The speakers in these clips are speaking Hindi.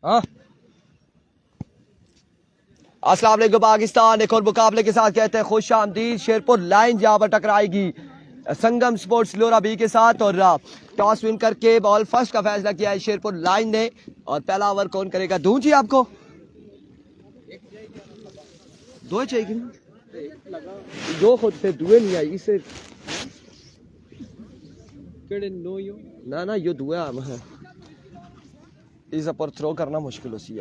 हाँ अस्सलाम वालेकुम पाकिस्तान। एक और मुकाबले के साथ कहते हैं खुश आमदीद। शेरपुर लाइन यहाँ पर टकराएगी संगम स्पोर्ट्स लोरा बी के साथ और टॉस विन करके बॉल फर्स्ट का फैसला किया है शेरपुर लाइन ने। और पहला ओवर कौन करेगा? दूं जी आपको दो चाहिए दो खुद से दुए नहीं आई इससे ना ना यो दुआ है इस पर थ्रो करना मुश्किल हो सी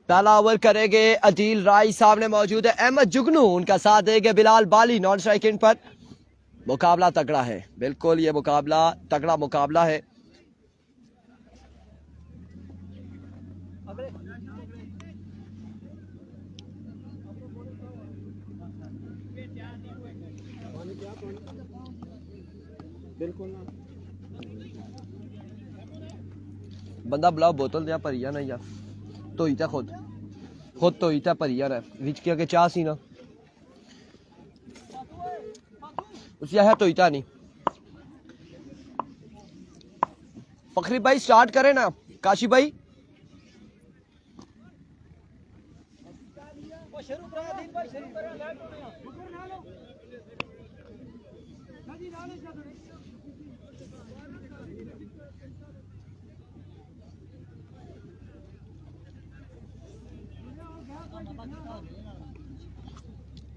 पहला ओवर करेंगे अदील राय सामने मौजूद है अहमद जुगनू उनका साथ देंगे बिलाल बाली नॉन स्ट्राइक एंड पर। मुकाबला तगड़ा है बिल्कुल ये मुकाबला तगड़ा मुकाबला है। बंदा बुलाओ बोतल दिया भरिया ना यार तो ही था खुद तो ही था भरिया है विच किया के चाह सी ना उसी है तो ही था नहीं। फखरी भाई स्टार्ट करें ना काशी भाई।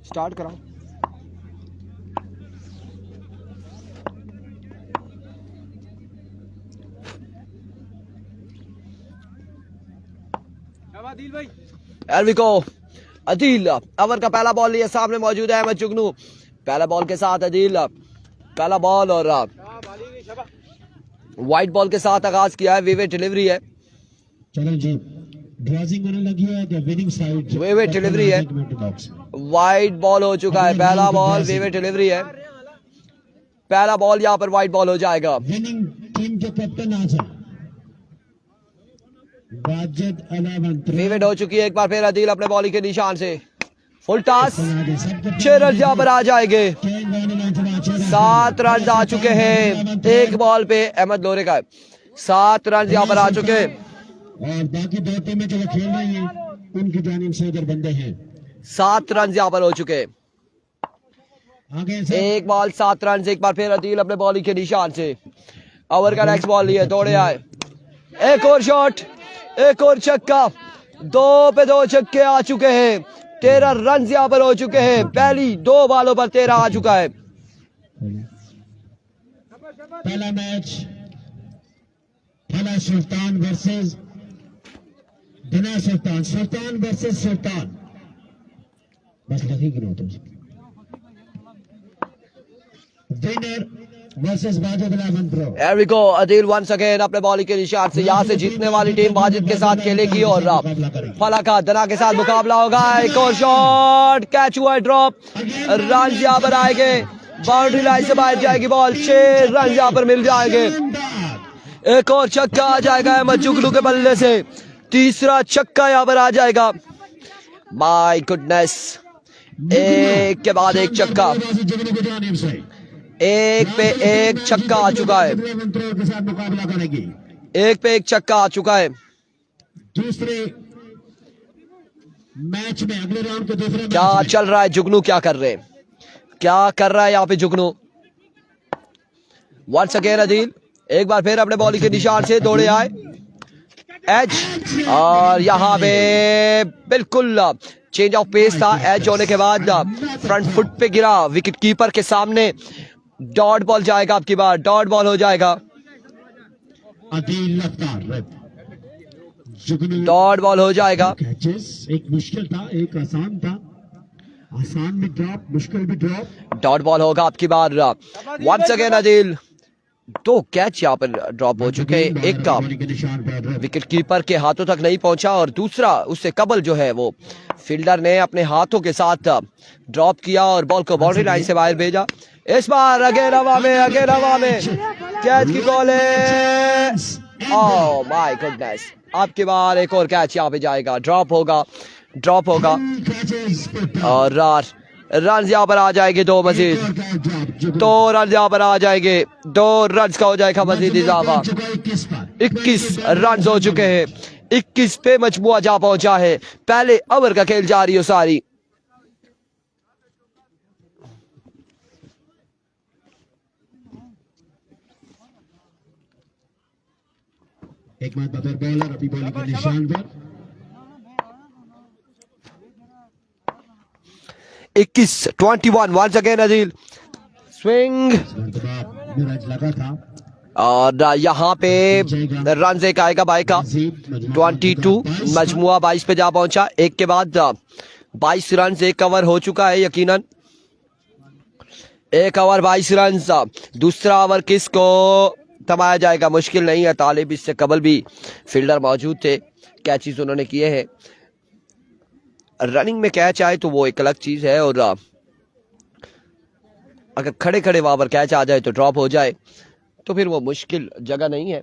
स्टार्ट कराओ। अदील ओवर का पहला बॉल लिया सामने मौजूद है अहमद जुगनू। पहला बॉल के साथ अदील पहला बॉल और व्हाइट बॉल के साथ आगाज किया है। वेवे डिलीवरी है चलो जी ड्राजिंग होने लगी है द विनिंग साइड वेवे डिलीवरी है वाइड बॉल हो चुका है। पहला बॉल वेवे डिलीवरी है पहला बॉल यहाँ पर वाइड बॉल हो जाएगा। विनिंग टीम के कैप्टन आज है वाजिद अलावंत वेवेट हो चुकी है एक बार फिर अदील अपने बॉलिंग के निशान से फुल टॉस 6 रन यहाँ पर आ जाएंगे। 7 रन आ चुके हैं एक बॉल पे अहमद लोरे का 7 रन यहाँ पर आ चुके हैं और बाकी दो टीमें जो खेल रही हैं उनकी जानिब से उधर बंदे हैं। 7 रन यहाँ पर हो चुके हैं एक बॉल 7 रन से एक बार फिर अदील अपने बॉलिंग के निशान से ओवर का नेक्स्ट बॉल लिए दौड़े आए एक और शॉट एक और छक्का 2 पे 2 छक्के आ चुके हैं। 13 रन यहाँ पर हो चुके हैं पहली 2 बॉलों पर 13 आ चुका है। पहला मैच पहला सुल्तान वर्सेस बिना सुल्तान सुल्तान वर्सेस सुल्तान बस लगी कि नोट विनर वर्सेस वाजिद अलावंत bro. Here we go Adeel once again अपने बॉलिंग के निशान से यहाँ से जीतने वाली टीम वाजिद के साथ खेलेगी और फलाका दना के साथ मुकाबला होगा। एक और शॉट कैच हुआ ड्रॉप रन यहाँ पर आएंगे बाउंड्री लाइन से बाहर जाएगी बॉल 6 रन यहाँ पर मिल जाएंगे। एक और छक्का आ जाएगा अहमद जुगनू के बल्ले से तीसरा छक्का यहाँ पर आ जाएगा। माय गुडनेस एक के बाद एक छक्का एक पे एक छक्का आ चुका है एक पे एक छक्का आ चुका है। दूसरे मैच में अगले राउंड के दूसरे क्या चल रहा है जुगनू क्या कर रहे हैं क्या कर रहा है यहाँ पे जुगनू। वंस अगेन अदील एक बार फिर अपने बॉलिंग के निशान से दौड़े आए एज और यहाँ पे बिल्कुल चेंज ऑफ पेस था एज होने के बाद फ्रंट फुट पे गिरा विकेट कीपर के सामने डॉट बॉल जाएगा आपकी बार डॉट बॉल हो जाएगा डॉट बॉल हो जाएगा। एक मुश्किल था एक आसान था आसान भी ड्रॉप मुश्किल भी ड्रॉप डॉट बॉल होगा आपकी बार। वंस अगेन अदील 2 कैच यहाँ पर ड्रॉप हो चुके हैं एक का विकेट कीपर के हाथों तक नहीं पहुंचा और दूसरा उससे कबल जो है वो फील्डर ने अपने हाथों के साथ ड्रॉप किया और बॉल को बाउंड्री लाइन से बाहर भेजा। इस बार अगेन हवा में कैच की बॉल है। ओह माय गुडनेस अब की बार एक और कैच यहाँ पे जाएगा, ड्रॉप होगा Catches put down. और रन यहाँ पर आ जाएंगे दो मजीद, एक और catch drop. दो रन यहाँ पर आ जाएंगे, 2 रन का हो जाएगा मजीद इजाफा। 21 पर 21 रन हो चुके हैं, 21 पे मजमुआ जा पहुंचा है। पहले ओवर का खेल जारी हो सारी। एक बात बतौर बॉलर अभी बॉलिंग के निशान पर 21 once again Adeel swing Miraj लगा था। और यहाँ पे रन एक आएगा बाई का 22, मजमुआ 22 पे जा पहुंचा। एक के बाद 22 रन, एक ओवर हो चुका है यकीनन, एक ओवर 22 रन। दूसरा ओवर किसको थमाया जाएगा मुश्किल नहीं है, तालिब इससे कबल भी फील्डर मौजूद थे, कैचेस उन्होंने किए हैं। रनिंग में कैच आए तो वो एक अलग चीज है, और अगर खड़े खड़े वहां पर कैच आ जाए तो ड्रॉप हो जाए तो फिर वो मुश्किल जगह नहीं है।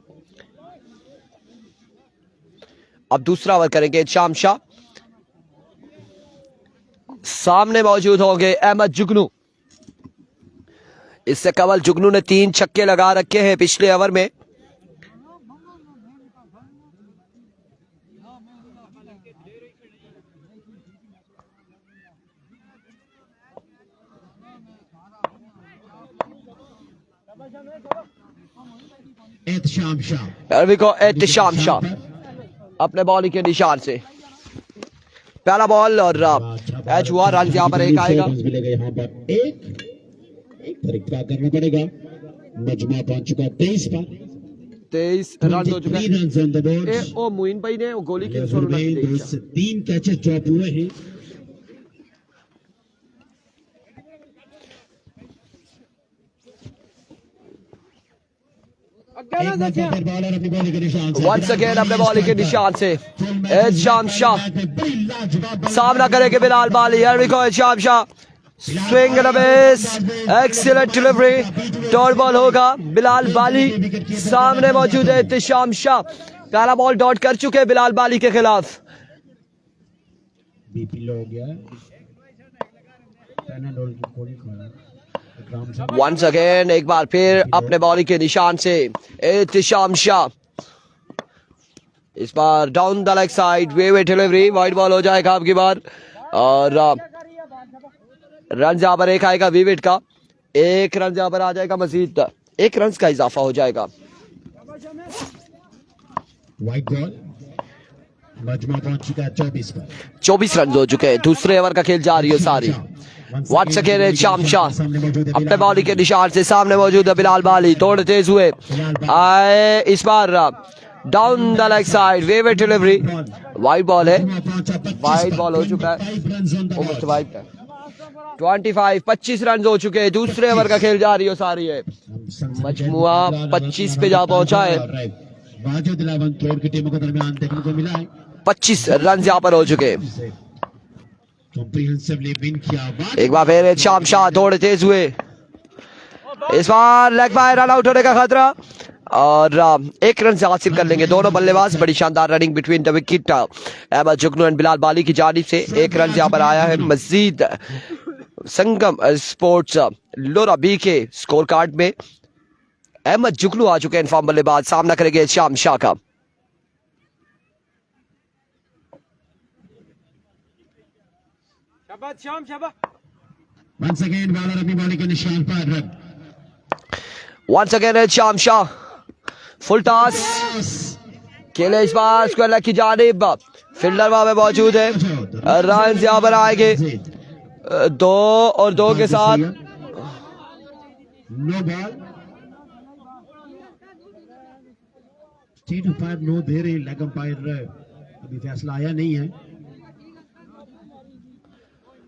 अब दूसरा ओवर करेंगे शाम शाह, सामने मौजूद होंगे अहमद जुगनू। इससे कबल जुगनू ने 3 छक्के लगा रखे हैं पिछले ओवर में। एहतशाम शाह अरवी को एहतशाम शाह अपने बॉलिंग के निशान से पहला बॉल और कैच हुआ। रन यहाँ पर एक आएगा, मिलेगा यहाँ पर एक तरीका करना पड़ेगा। मजमा पहुंच चुका 23 पर 23 रन हो चुके हैं। Run on the board. ओ मोइन भाई ने वो गोली की लेवल में 2 से 3 कैचेस ड्रॉप हुए हैं। वंस अगेन अपने बॉलिंग के निशान से एहतशाम शाह सामना करेंगे Bilal Bali. Here we go, Ehtesham Shah swing and a miss, excellent delivery, dot ball होगा। बिलाल बाली सामने मौजूद है, एहतशाम शाह पहला बॉल डॉट कर चुके हैं बिलाल बाली के खिलाफ। बीपी लो हो गया है। पैनाडोल की गोली खाना। वंस अगेन एक बार फिर अपने बॉलिंग के निशान से एहतशाम शाह, इस बार down the leg side, way delivery, wide ball हो जाएगा आपकी बार। और रन यहाँ पर एक आएगा विविट का, 1 रन यहाँ पर आ जाएगा मजीद, 1 रन का इजाफा हो जाएगा। वाइड बॉल मजमा पहुंच चुका है 24 पर 24 रन हो चुके हैं। दूसरे ओवर का खेल जारी है सारी। वंस अगेन एहतशाम शाह अपने बॉलिंग के निशान से सामने मौजूद है बिलाल बाली, दौड़ तेज हुए आए, इस बार down the leg side, way delivery, wide ball है, वाइड बॉल हो चुका है। 25 रन हो चुके हैं। दूसरे ओवर का खेल जारी हो सारी है। मजमुआ 25 पे जा पहुंचा है। 25 रन यहाँ पर हो चुके हैं। एक बार फिर शाम शाह दौड़ तेज हुए, इस बार लेग बाय, रन आउट होने का खतरा, और 1 रन से हासिल कर लेंगे दोनों बल्लेबाज। बड़ी शानदार running between the wicket Ahmad Jugnu and Bilal बाली की जानिब से। 1 रन यहाँ पर आया है मजीद। संगम स्पोर्ट्स लोरा बी के स्कोर कार्ड में अहमद जुगनू आ चुके हैं इनफॉर्म बल्लेबाज, सामना करेंगे शाम शाह का। Once again बॉलर अपनी बॉलिंग के निशान पर रन। वंस अगेन शाम शाह फुल टॉस खेले, इस बार स्क्वायर लेग की जानिब, फील्डर वहां पे मौजूद है। रन यहाँ पर आएंगे 2 और 2 के साथ। No ball, straight umpire no दे रहे, लेग अंपायर अभी फैसला आया नहीं है।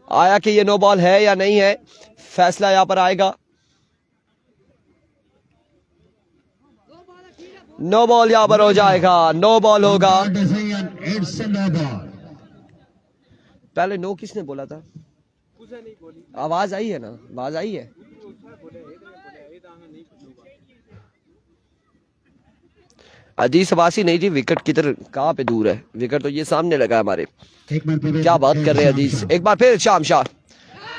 आया कि ये नो बॉल है या नहीं है, फैसला यहाँ पर आएगा। नो बॉल यहाँ पर हो जाएगा, नो बॉल होगा। पहले नो किसने बोला था? आवाज आई है ना, आवाज आई है। अजीज अब्बासी नहीं जी, विकेट किधर कहाँ पे दूर है, विकेट तो ये सामने लगा है हमारे। एक मिनट पे क्या बात कर रहे हैं अजीज। एक बार फिर शामशाह,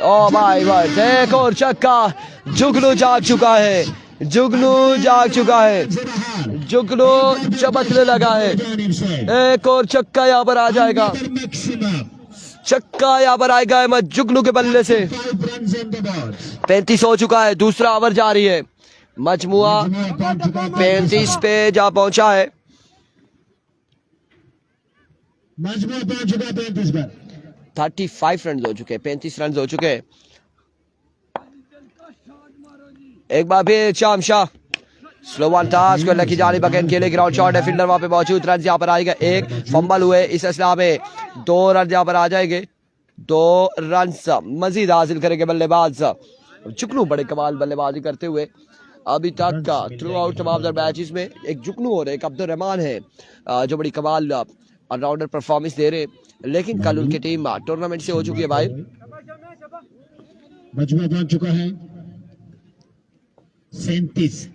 ओ भाई भाई, एक और छक्का। जुगनू जाग चुका है, जुगनू जाग चुका है, जुगनू चमकने लगा है। एक और छक्का यहाँ पर आ जाएगा, छक्का यहाँ पर आएगा अहमद जुगनू के बल्ले से। 35 हो चुका है, दूसरा ओवर जारी है। मजमुआ 35 पे जा पहुंचा है। मजमुआ पहुंच चुका 35 पर। 35 रन हो चुके हैं, 35 रन हो चुके हैं। एक बार फिर शामशाह, स्लो वन टास्क को लकी जानी बगैन के लिए ग्राउंड शॉट है, फील्डर वहां पे मौजूद। रन यहाँ पर आएगा, एक फंबल हुए, इस असला में 2 रन यहाँ पर आ जाएंगे। 2 रन मजीद हासिल करेंगे बल्लेबाज जुगनू। बड़े कमाल बल्लेबाजी करते हुए अभी तक का थ्रू आउट तमाम मैचेस में एक जुगनू और एक अब्दुल रहमान है जो बड़ी कमाल ऑलराउंडर परफॉर्मेंस दे रहे। लेकिन कल उनकी टीम टूर्नामेंट से हो चुकी है भाई। मजमुआ पहुंच चुका है 37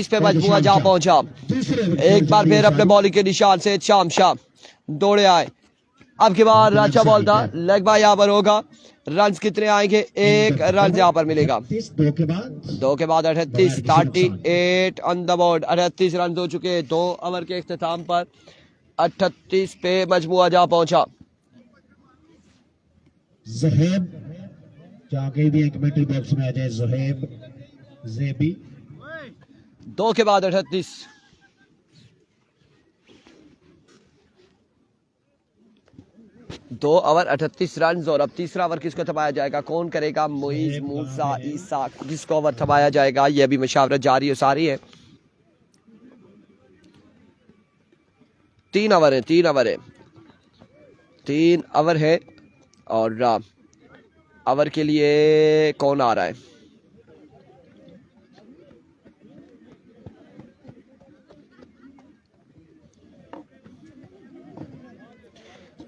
पे मजमुआ जा पहुंचा। एक बार फिर अपने बॉलिंग के निशान से शामशाह दौड़े आए। अब की बार अच्छा बॉल था, लेग बाय यहाँ पर होगा। रन कितने आएंगे, 1 रन यहाँ पर मिलेगा। 2 के बाद 38, 38 ऑन द बोर्ड। 38 रन हो चुके हैं 2 ओवर के इख्तिताम पर। 38 पे मजमुआ जा पहुंचा। ज़ुहैब चाहे भी एक कमेंट्री बॉक्स में आ जाए। ज़ुहैब ज़ेबी 2 के बाद 38। दो ओवर 38 रन। और अब तीसरा ओवर किसको थमाया जाएगा, कौन करेगा? मोइज, मूसा, ईसा, किसको ओवर थमाया जाएगा, यह भी मशावरत जारी है सारी है। 3 ओवर है, 3 ओवर है, 3 ओवर है। और ओवर के लिए कौन आ रहा है?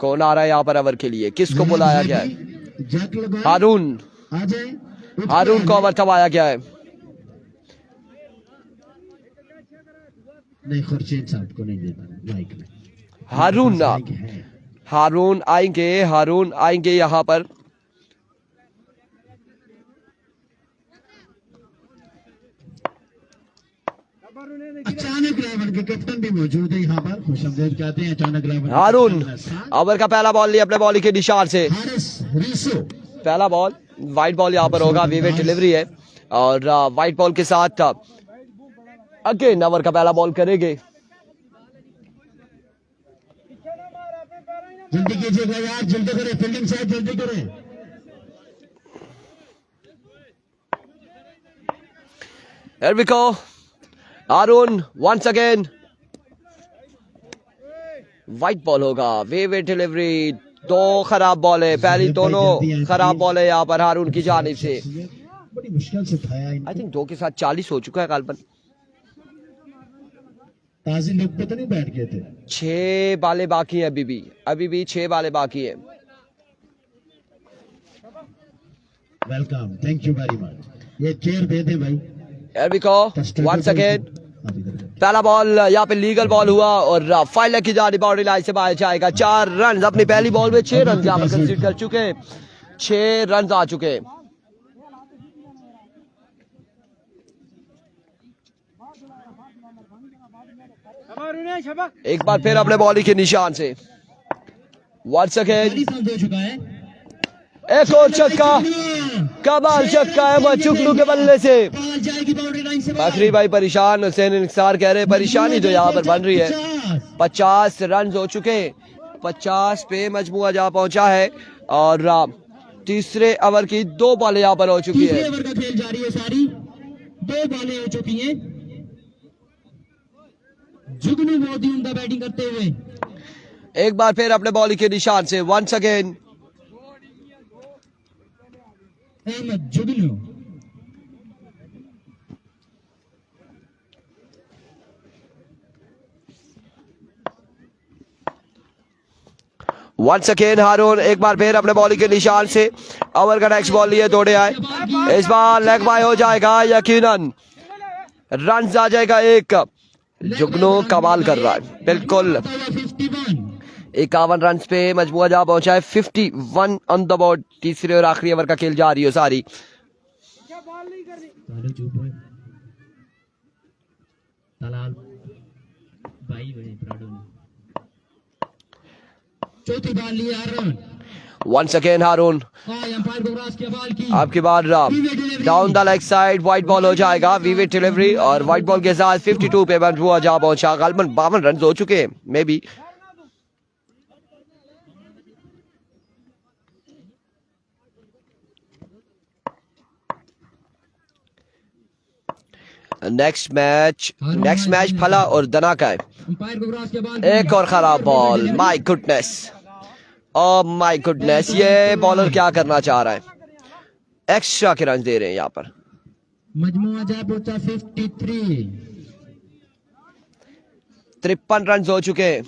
कौन आ रहा है यहाँ पर ओवर के लिए? किसको बुलाया गया है? हारून, हारून को ओवर थमाया गया है। नहीं, खुर्शीद साहब को नहीं देता माइक में। हारून ना, हारून आएंगे, हारून आएंगे यहाँ पर। अचानक 11 के कैप्टन भी मौजूद है यहाँ पर, खुशमदीद कहते हैं अचानक 11। हारून ओवर का पहला बॉल लिया अपने बॉलिंग के निशान से। पहला बॉल वाइट बॉल यहाँ पर होगा, विवेट डिलीवरी है। और वाइट बॉल के साथ अगेन ओवर का पहला बॉल करेंगे। जल्दी कीजिएगा यार, जल्दी करें, फील्डिंग साइड जल्दी करें। Here we go. Haroon once again, wide ball होगा, वेवे डिलीवरी। 2 खराब बॉल है, पहली दोनों खराब बॉल है यहाँ पर हारून की जानिब से। बड़ी मुश्किल से उठाया। आई थिंक 2 के साथ 40 हो चुका है गालबन। ताजी लोग पे तो नहीं बैठ गए थे। 6 बालें बाकी हैं अभी भी 6 बालें बाकी हैं। Welcome, thank you very much. ये चेयर दे दे भाई। Here we go. Once again. पहला बॉल यहाँ पे लीगल बॉल हुआ और फाइलर की जानी बाउंड्री लाइन से बाहर जाएगा। 4 रन अपनी पहली बॉल में 6 रन यहाँ पर कंसीड कर चुके हैं। 6 रन आ चुके हैं। एक बार फिर अपने बॉलिंग के निशान से once again। एक और छक्का, कमाल छक्का है जुगनू के बल्ले से। बकरी भाई परेशान, हुसैन इंसार कह रहे हैं परेशानी तो यहाँ पर बन रही है। 50 रन हो चुके, 50 पे मजमुआ जा पहुंचा है। और तीसरे ओवर की 2 बॉलें यहाँ पर हो चुकी है। ओवर का खेल जारी है, सारी 2 बॉलें हो चुकी हैं। जुगनू बहुत ही उम्दा बैटिंग करते हुए। एक बार फिर अपने बॉलिंग के निशान से once again। अहमद जुगनू once again हारून एक बार फिर अपने बॉलिंग के निशान से ओवर का नेक्स्ट बॉल लिए दौड़े आए। इस बार लेग बाय हो जाएगा, यकीनन रन आ जाएगा 1। जुगनू कमाल कर रहा है बिल्कुल। 51 रन पे मजमुआ जा पहुंचा है 51 ऑन द बोर्ड। तीसरे और आखिरी ओवर का खेल जा रही है सारी। चौथी बॉल ली Haroon. Once again Haroon umpire को क्रॉस किया बॉल की। आपकी बार down the leg side wide ball हो जाएगा। विविड डिलीवरी और वाइड बॉल के साथ 52 पे मजमुआ जा पहुंचा। गालबन 52 रन हो चुके हैं मे बी। नेक्स्ट मैच फला और दना का है। अंपायर को क्रॉस किया बॉल। एक और खराब ball. My goodness, oh my goodness, ये बॉलर क्या करना चाह रहा है। एक्स्ट्रा के रन दे रहे हैं यहाँ पर। मजमुआ जा पहुंचा 53। 53 रन हो चुके हैं।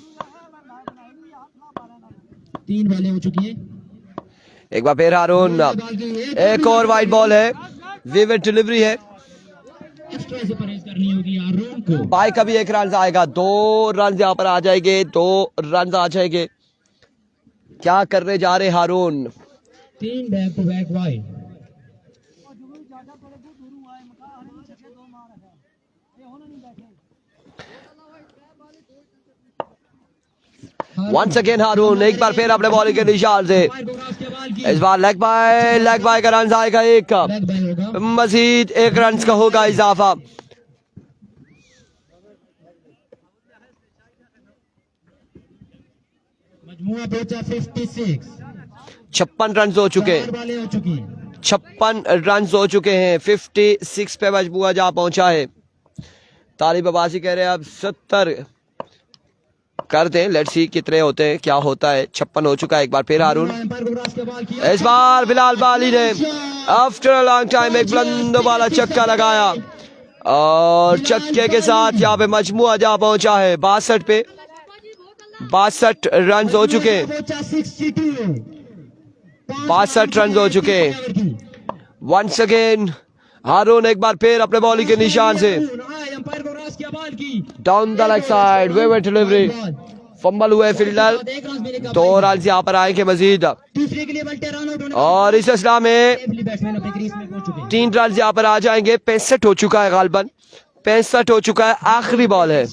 3 बॉलें हो चुकी हैं। एक बार फिर हारून, एक और वाइड बॉल है। विविड डिलीवरी है। एक्स्ट्रा से परहेज करनी होगी हारून को। बाई का भी 1 रन आएगा। 2 रन यहाँ पर आ जाएंगे। 2 रन आ जाएंगे। क्या करने जा रहे Haroon. 3 back to back wide. Once again Haroon, एक बार फिर अपने बॉलिंग के निशान से। इस बार लेग बाय का रन आएगा। एक मजीद 1 रन का होगा इजाफा। मजमुआ पहुंचा 56। 56 रन हो चुके हैं। 56 रन हो चुके हैं। 56 पे मजमुआ जा पहुंचा है। तालिब अब्बासी कह रहे हैं अब 70 कर दें। लेट्स सी कितने होते हैं, क्या होता है। 56 हो चुका है। एक बार फिर हारून, इस बार बिलाल बाली ने आफ्टर अ लॉन्ग टाइम एक बुलंद वाला छक्का लगाया और छक्के के साथ यहाँ पे मजमुआ जा पहुंचा है 62 पे। 62 रन हो चुके हैं। 62 रन हो चुके हैं। वंस अगेन हारून, एक बार फिर अपने बॉलिंग के निशान से। Down the leg side vivid delivery. Fumble हुए फील्डर। 2 रन यहाँ पर आएंगे मजीद और इस असला में 3 रन यहाँ पर आ जाएंगे। 65 हो चुका है गालबन। 65 हो चुका है। आखिरी बॉल है।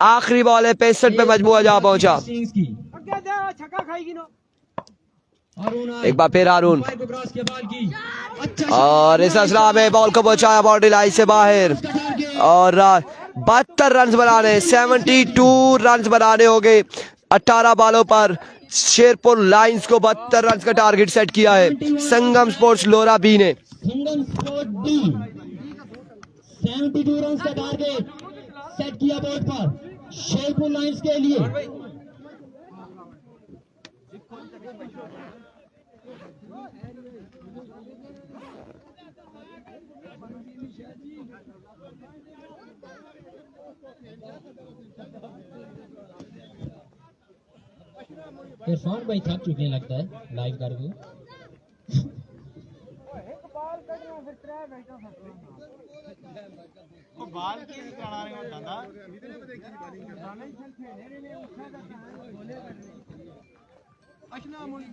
आखिरी बॉल है। 65 पे मजमुआ जा पहुंचा। एक बार फिर हारून और इस असला में बॉल को पहुंचाया बाउंड्री लाइन से बाहर और 72 रन बनाने 72 रन बनाने हो गए 18 बॉलों पर। शेरपुर लाइंस को 72 रन का टारगेट सेट किया है संगम स्पोर्ट्स लोरा बी ने। 72 रन का टारगेट सेट किया बोर्ड पर शेरपुर लाइंस के लिए। इरफान भाई थक चुके हैं लगता है लाइव करके।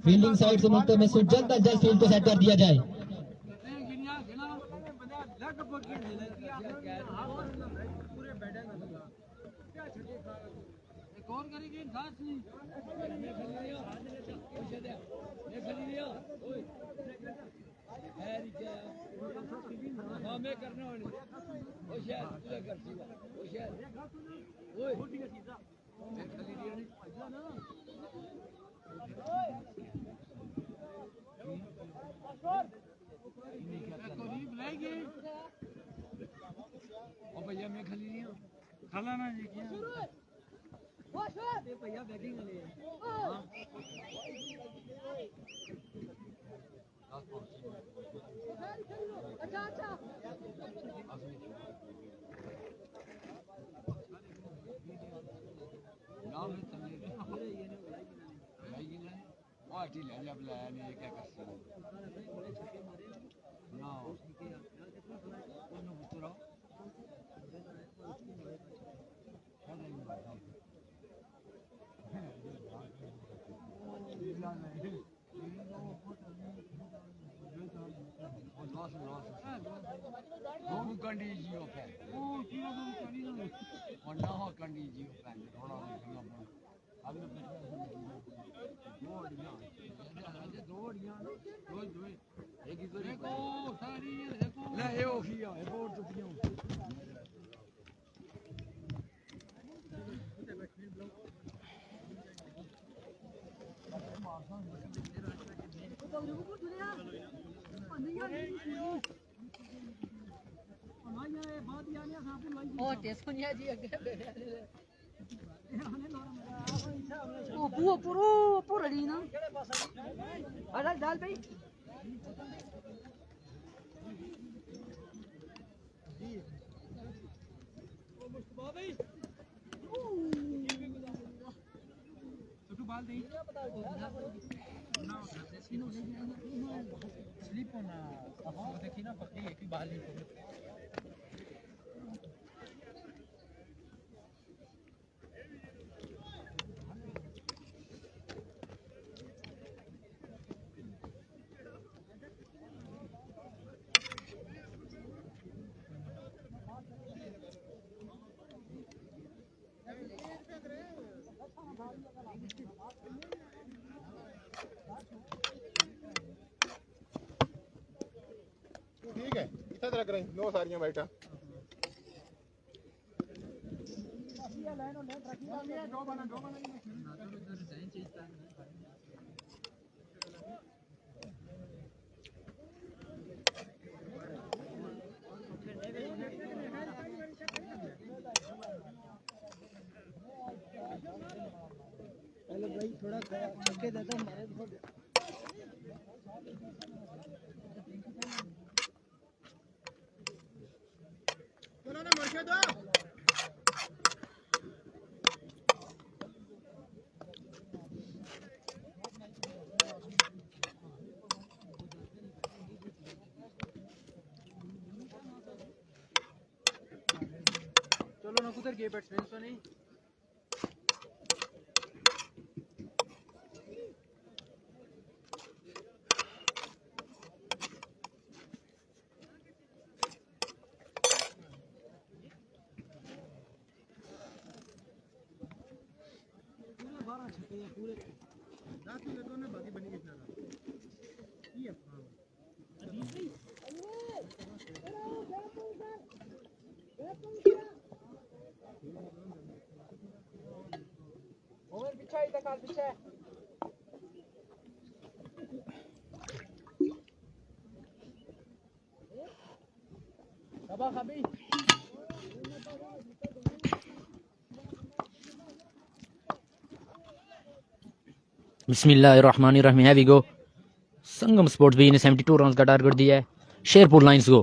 फील्डिंग साइड से मुल्क में जल्द अज जल्द फील्ड को सेट कर दिया जाए। कंडी जियो फैन और ना हो कंडी जियो फैन थोड़ा अगले एक ही देखो सारी देखो ले ये हो गया ये board चुकियां Oh, telefonnya aja agak Oh, pura di na. Ada dal bhai. Satu bal dei. Slip on देखी ना पकड़ी एक ही बाल नहीं पकड़ी ठीक है कितना तरह करें नो सारियां बैठा पहले भाई थोड़ा छक्के देता हमारे चलो ना कुदर गए बैट्समैन तो नहीं पूरे रात में लगो ना बाकी बनी कितना ये ओवर पीछे इधर काल पीछे बाबा खाबी बिस्मिल्लाहिर्रहमानिर्रहीम है वी गो संगम स्पोर्ट्स भी ने 72 रन का टारगेट दिया है शेरपुर लाइंस को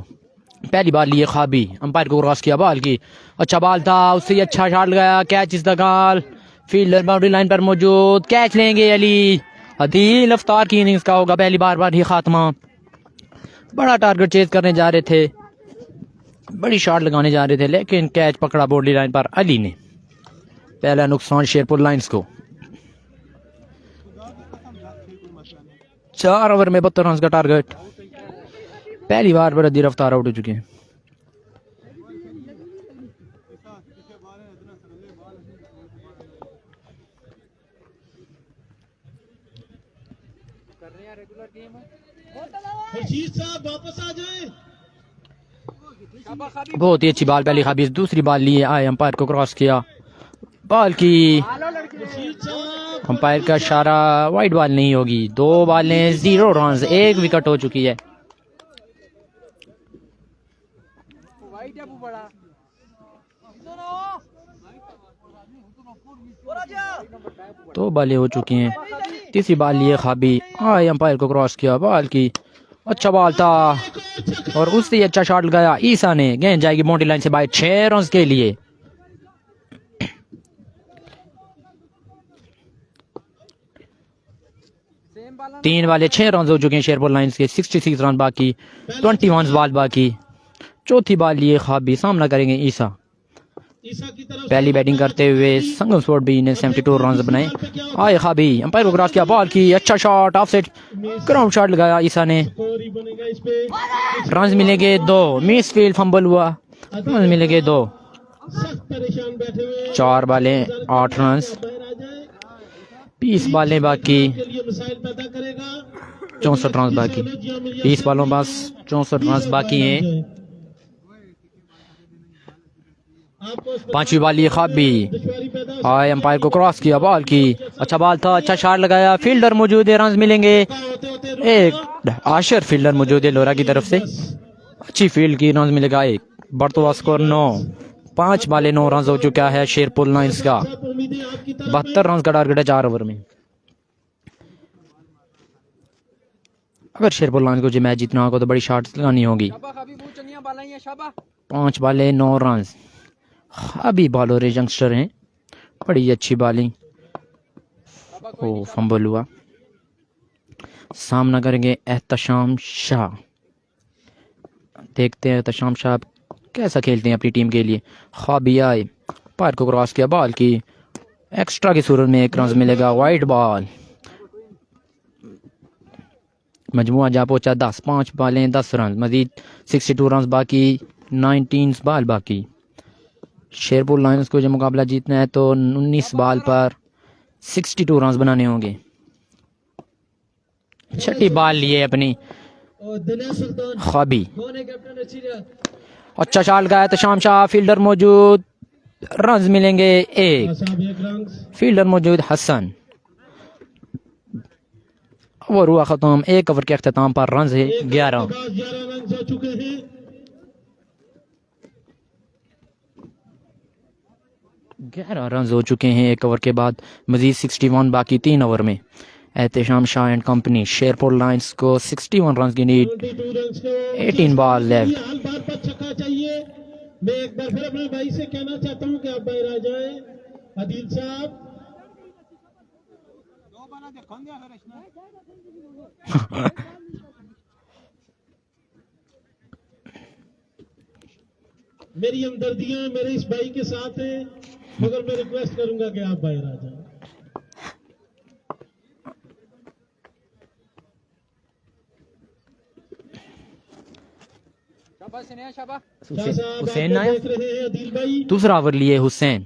पहली बार लिए खाबी अंपायर को क्रॉस किया बॉल की अच्छा बॉल था उससे अच्छा शॉट लगाया कैच इस द गाल फील्डर बाउंड्री लाइन पर मौजूद कैच लेंगे अली अदील अफ्तार की इनिंग्स का होगा पहली बार ही खात्मा बड़ा टारगेट चेज करने जा रहे थे बड़ी शॉट लगाने जा रहे थे लेकिन कैच पकड़ा बाउंड्री लाइन पर अली ने पहला नुकसान शेरपुर लाइंस को 4 ओवर में 72 रन का टारगेट पहली बार बड़ा अदील अफ्तार आउट हो चुके हैं वापस आ जाए बहुत ही अच्छी बॉल पहली खाबीज दूसरी बॉल लिए आए अंपायर को क्रॉस किया बॉल की अंपायर का इशारा वाइड बॉल नहीं होगी 2 बॉलें 0 रन 1 विकेट हो चुकी है तो बॉलें हो चुकी हैं तीसरी बॉल लिए खाबी आए अंपायर को क्रॉस किया बॉल की अच्छा बॉल था और उससे अच्छा शॉट लगाया ईसा ने गेंद जाएगी बाउंड्री लाइन से बाहर 6 रन के लिए तीन वाले 6 रन हो चुके हैं शेरपुर लाइंस के 66 रन बाकी 21 बॉल बाकी चौथी बॉल लिए खाबी सामना करेंगे ईसा ईसा की तरफ पहली बैटिंग करते हुए संगम स्पोर्ट बी ने 72 रन बनाए। आए खाबी अंपायर को क्रॉस किया, बॉल की अच्छा shot of side ground shot लगाया ईसा ने। स्कोर ही बनेगा इस पे। रन मिलेंगे 2, मिस फील्ड फंबल हुआ, रन मिलेंगे 2। सख्त परेशान बैठे हुए 4 बालें 8 रन, बाहर आ जाए 20 बालें बाकी, के लिए मिसाइल पैदा करेगा। 64 रन बाकी, 20 बालों पास 64 रन बाकी हैं। पांचवी बाल ये खाबी, आए अंपायर को क्रॉस किया, बॉल की अच्छा बॉल था, अच्छा शॉट लगाया, फील्डर मौजूद है, रन मिलेंगे 1। आशिर फील्डर मौजूद है लोरा की तरफ से, अच्छी फील्ड की, रन मिलेगा 1। बढ़ता हुआ स्कोर 9, 5 बाले 9 रन हो चुका है शेरपुर लाइंस का। 72 रन का टारगेट है 4 ओवर में। अगर शेरपुर लाइंस को जो मैच जीतना होगा तो बड़ी शॉट्स लगानी होगी। 5 बाले 9 रन, अभी बॉलर यंगस्टर हैं, बड़ी अच्छी बॉलिंग। ओ फंबल हुआ, सामना करेंगे एहतशाम शाह। देखते हैं एहतशाम शाह कैसा खेलते हैं अपनी टीम के लिए। खाबी आए, पार को क्रॉस किया, बॉल की एक्स्ट्रा की सूरत में 1 रन मिलेगा, वाइट बॉल। मजमुआ जा पहुंचा 10, 5 बालें 10 रन, मजीद 62 रन बाकी, 19 बाल बाकी। शेरपुर लायंस को जो मुकाबला जीतना है तो 19 बाल पर 62 रन बनाने होंगे। छठी बाल लिए अपनी खाबी, अच्छा शॉट गया तो शाम शाह, फील्डर मौजूद, रन मिलेंगे 1। फील्डर मौजूद हसन। ओवर हुआ खत्म, 1 ओवर के अख्ताम पर रन है 11। 11 रन हो चुके हैं 1 ओवर के बाद, मजीद 61 बाकी 3 ओवर में। Ehtesham Shah and company Sherpur Lions को 61 रन की नीड, 18 बॉल लेफ्ट। मैं एक बार फिर अपने भाई से कहना चाहता हूं कि आप बाहर आ जाएं। अदील साहब मेरी हमदर्दियां मेरे इस भाई के साथ हैं, मगर मैं रिक्वेस्ट करूंगा कि आप बाहर आ जाएं। हुसैन आया, दूसरा ओवर लिए हुसैन।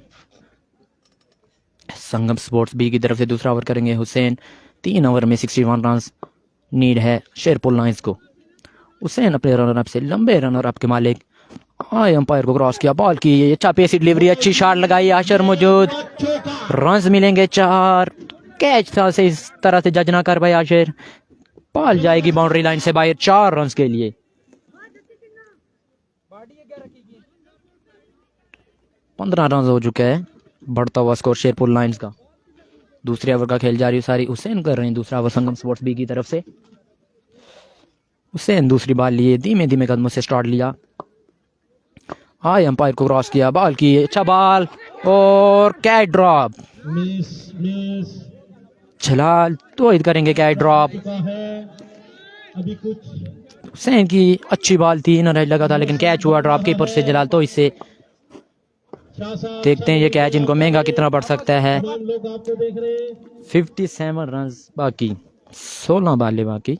संगम स्पोर्ट्स बी की तरफ से दूसरा ओवर करेंगे हुसैन। 3 ओवर में 61 रन नीड है शेरपुर लायंस को। हुसैन अपने रनर अप से लंबे रनर अप के मालिक। आए अंपायर को क्रॉस किया, बॉल की अच्छा पेसी डिलीवरी, अच्छी शॉट लगाई, आशर मौजूद, रन मिलेंगे 4। कैच था से इस तरह से जज ना कर भाई आशिर, बॉल जाएगी बाउंड्री लाइन से बाहर 4 रन के लिए। 15 रन हो चुका है, बढ़ता हुआ स्कोर शेरपुर लायंस का। दूसरे ओवर का खेल जारी सारी हुसैन कर रहे हैं, दूसरा ओवर संगम स्पोर्ट्स बी की तरफ से। हुसैन दूसरी बाल लिए, धीमे धीमे कदमों से स्टार्ट लिया, आए अंपायर को क्रॉस किया, बॉल की अच्छा बॉल और कैच ड्रॉप। जलाल तो ईद करेंगे कैच ड्रॉप। अभी कुछ हुसैन की अच्छी बॉल थी, ना लगा था लेकिन कैच हुआ ड्रॉप कीपर से जलाल तो इससे। देखते हैं ये कैच इनको महंगा कितना पड़ सकता है। लोग आपको देख रहे हैं। 57 रन बाकी, 16 बालें बाकी,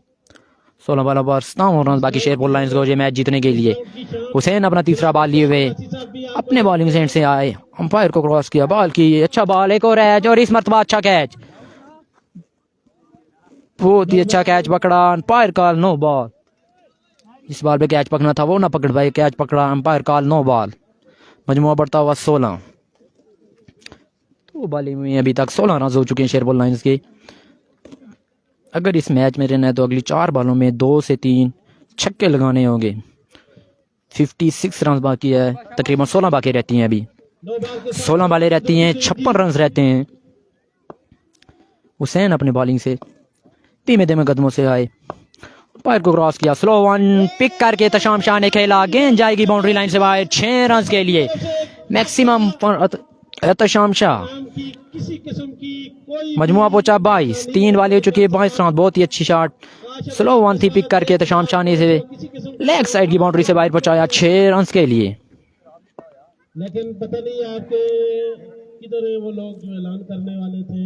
16 बालों पर 57 रन बाकी शेरपुर लायंस को ये मैच जीतने के लिए। हुसैन अपना तीसरा बॉल लिए हुए अपने बॉलिंग सेंड से आए, अंपायर को क्रॉस किया, बॉल की अच्छा बॉल, एक और एज, और इस मरतबा अच्छा कैच, बहुत ही अच्छा कैच पकड़ा। अंपायर कॉल नो बॉल, इस बॉल पे कैच पकड़ना था वो ना पकड़ भाई, कैच पकड़ा, अंपायर कॉल नो बॉल। मजमुआ बढ़ता हुआ 16। तो बॉलिंग में अभी तक 16 रन हो चुके हैं शेरपुर लायंस के। अगर इस मैच में रहना है तो अगली 4 बॉलों में 2 से 3 छक्के लगाने होंगे। 56 रन बाकी है, तकरीबन 16 बाकी रहती हैं अभी, 16 बालें रहती हैं, 56 रन रहते हैं। हुसैन अपने बॉलिंग से धीमे धीमे कदमों से आए, पैर को क्रॉस किया, स्लो वन पिक करके एहतशाम शाह ने खेला, गेंद जाएगी बाउंड्री लाइन से बाहर 6 रन के लिए मैक्सिमम एहतशाम शाह। किसी किस्म की कोई मजमुआ पहुंचा 22, 3 वाली हो चुकी है 22 रन, बहुत ही अच्छी शॉट, स्लो वन थी पिक करके एहतशाम शाह ने इसे लेग साइड की बाउंड्री से बाहर पहुंचाया 6 रन के लिए। लेकिन पता नहीं आपके किधर है वो लोग जो ऐलान करने वाले थे।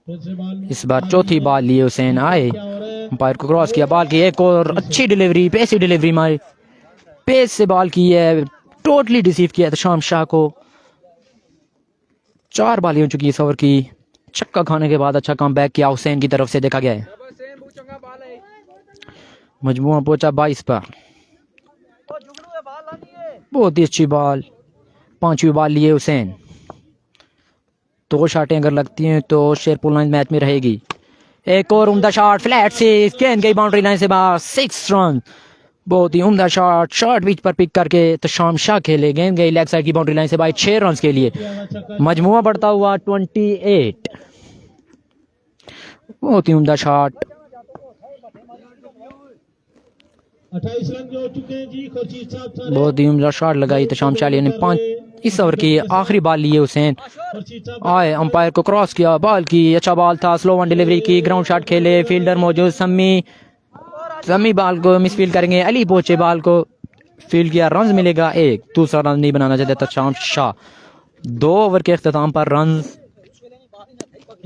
फिर से बॉल इस बार चौथी बॉल लिए हुसैन आए, क्या हो रहा है? अंपायर को क्रॉस किया, बॉल की एक और अच्छी डिलीवरी, पेसी डिलीवरी मारी, पेस से बॉल की है, टोटली डिसीव किया था शाम शाह को। 4 बाली हो चुकी है इस ओवर की। छक्का खाने के बाद अच्छा कम बैक किया हुसैन की तरफ से, देखा गया है। मजमुआ पहुंचा 22 पर। बहुत ही अच्छी बॉल, 5वीं बॉल लिए हुसैन। 2 शॉटें अगर लगती हैं तो शेरपुर लाइन मैच में रहेगी। एक और उम्दा शॉट फ्लैट से, गेंद गई बाउंड्री लाइन से बाहर, 6 रन। बहुत ही उम्दा शॉट, शॉर्ट पिच पर पिक करके तो शाम शाह खेले, गेंद गई लेग साइड की बाउंड्री लाइन से बाहर, 6 रन के लिए। मजमुआ बढ़ता हुआ 28। बहुत ही उम्दा शॉट, 28 रन जो हो चुके हैं जी। खुर्शीद साहब सारे बहुत ही उम्दा शॉट लगाई तो शाम शाह ने 5। इस ओवर की आखिरी बॉल लिए हुसैन खुर्शीद साहब आए, अंपायर को क्रॉस किया, बॉल की अच्छा बॉल था, स्लो वन डिलीवरी की, ग्राउंड शॉट खेले, फील्डर मौजूद, सम्मी बॉल को मिसफील्ड करेंगे, अली पहुंचे, बॉल को फील्ड किया, रन मिलेगा 1। दूसरा रन नहीं बनाना चाहते था शाम शाह। 2 ओवर के अख्ताम पर रन।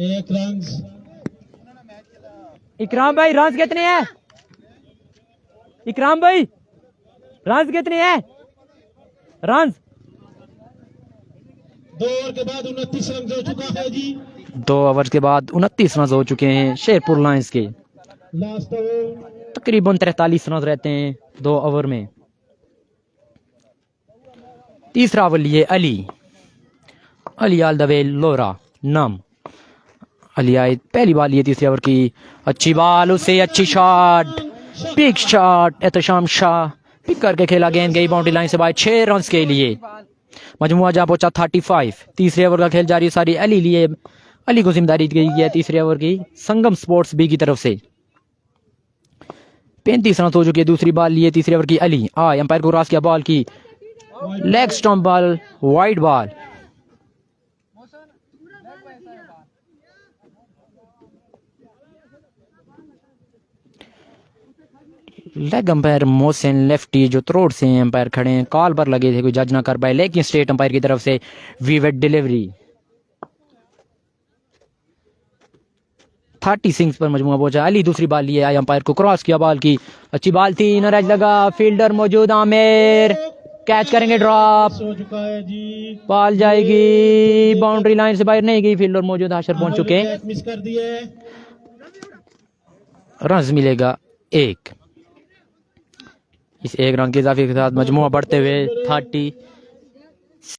1 रन। इकराम भाई रन कितने हैं? इकराम भाई रन कितने हैं? रन 2 ओवर के बाद 29 रन हो चुका है जी। 2 ओवर के बाद 29 रन हो चुके हैं शेरपुर लायंस के। लास्ट ओवर तकरीबन 43 रन रहते हैं 2 ओवर में। तीसरा ओवर लिए अली ऑल द वे लोरा नम। अली आए, पहली बॉल लिए तीसरे ओवर की, अच्छी बॉल, उससे अच्छी shot, big shot, Ehtesham Shah pick करके खेला, गेंद गई बाउंड्री लाइन से बाहर, 6 रन के लिए। मजमुआ जा पहुंचा 35। तीसरे ओवर का खेल जारी सारी अली लिए, अली को जिम्मेदारी दी गई है तीसरे ओवर की संगम स्पोर्ट्स बी की तरफ से। 35 रन हो चुकी है। दूसरी बॉल लिए तीसरे ओवर की अली आए, अंपायर को क्रॉस किया, बॉल की leg stump ball, wide ball. Leg umpire Mohsin lefty जो त्रोड़ से अंपायर खड़े हैं, कॉल पर लगे थे, कोई जज ना कर पाए, लेकिन स्टेट अंपायर की तरफ से वीवेट डिलीवरी। 36 पर मजमुआ पहुंचा, अली दूसरी बॉल लिए आए, अंपायर को क्रॉस किया, बॉल की अच्छी बॉल थी, न रज लगा, फील्डर मौजूद, आमिर कैच करेंगे, ड्रॉप, हो चुका है जी। बॉल जाएगी बाउंड्री लाइन से बाहर नहीं गई, फील्डर मौजूद हाशर पहुंच चुके हैं, मिस कर दिए। रन मिलेगा 1। इस 1 रन के इजाफे के साथ मजमुआ बढ़ते हुए 30